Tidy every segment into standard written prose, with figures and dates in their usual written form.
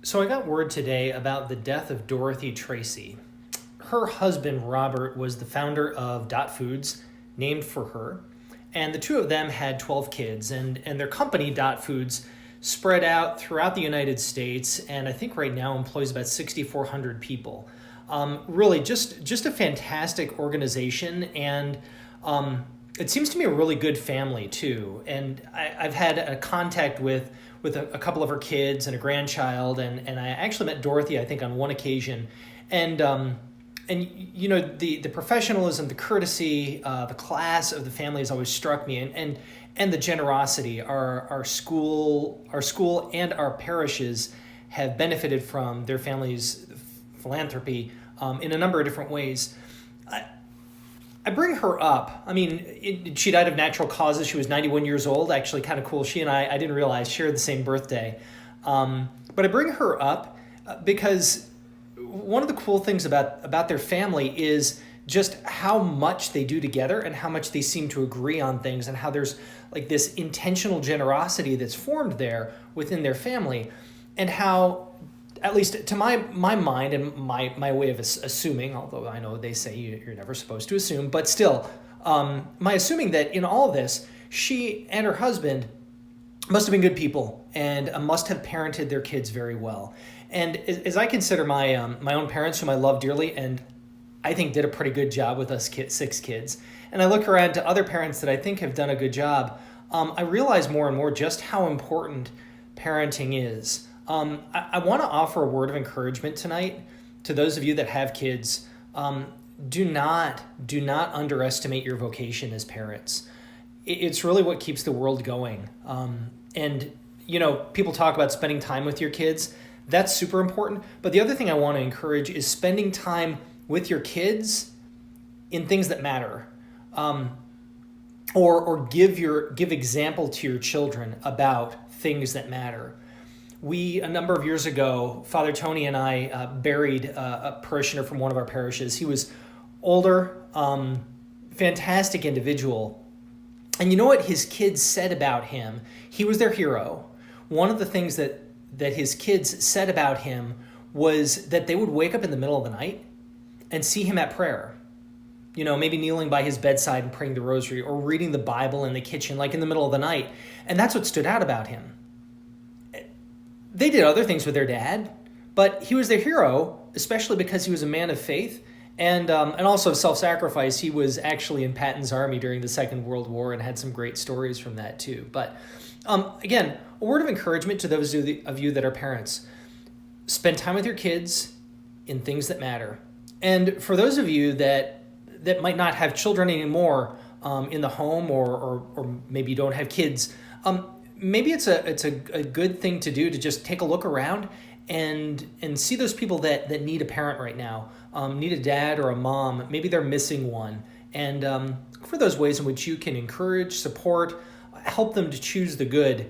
So I got word today about the death of Dorothy Tracy. Her husband, Robert, was the founder of Dot Foods, named for her. And the two of them had 12 kids, and their company, Dot Foods, spread out throughout the United States, and I think right now employs about 6,400 people. Really, just a fantastic organization, and it seems to me a really good family too. And I've had a contact with a couple of her kids and a grandchild, and I actually met Dorothy, I think, on one occasion, and you know the professionalism, the courtesy, the class of the family has always struck me, and the generosity. Our school and our parishes have benefited from their family's philanthropy in a number of different ways. I bring her up. I mean, she died of natural causes. She was 91 years old. Actually, kind of cool. She and I didn't realize, share the same birthday. But I bring her up because one of the cool things about their family is just how much they do together and how much they seem to agree on things, and how there's like this intentional generosity that's formed there within their family, and how, at least to my mind and my way of assuming, although I know they say you're never supposed to assume, but still, my assuming that in all of this, she and her husband must have been good people and must have parented their kids very well. And as I consider my own parents, whom I love dearly, and I think did a pretty good job with us 6 kids, and I look around to other parents that I think have done a good job, I realize more and more just how important parenting is. I want to offer a word of encouragement tonight to those of you that have kids. Do not underestimate your vocation as parents. It's really what keeps the world going. And you know, people talk about spending time with your kids. That's super important. But the other thing I want to encourage is spending time with your kids in things that matter. Or give example to your children about things that matter. A number of years ago, Father Tony and I buried a parishioner from one of our parishes. He was older, fantastic individual. And you know what his kids said about him? He was their hero. One of the things that his kids said about him was that they would wake up in the middle of the night and see him at prayer. You know, maybe kneeling by his bedside and praying the rosary, or reading the Bible in the kitchen, like in the middle of the night. And that's what stood out about him. They did other things with their dad, but he was their hero, especially because he was a man of faith and also of self-sacrifice. He was actually in Patton's army during the Second World War and had some great stories from that too. But again, a word of encouragement to those of you that are parents. Spend time with your kids in things that matter. And for those of you that might not have children anymore in the home, or maybe you don't have kids, maybe it's a good thing to do to just take a look around and see those people that need a parent right now, need a dad or a mom. Maybe they're missing one. And for those ways in which you can encourage, support, help them to choose the good,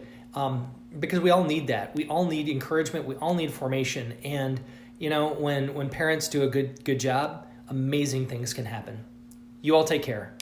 because we all need that. We all need encouragement. We all need formation. And you know, when parents do a good job, amazing things can happen. You all take care.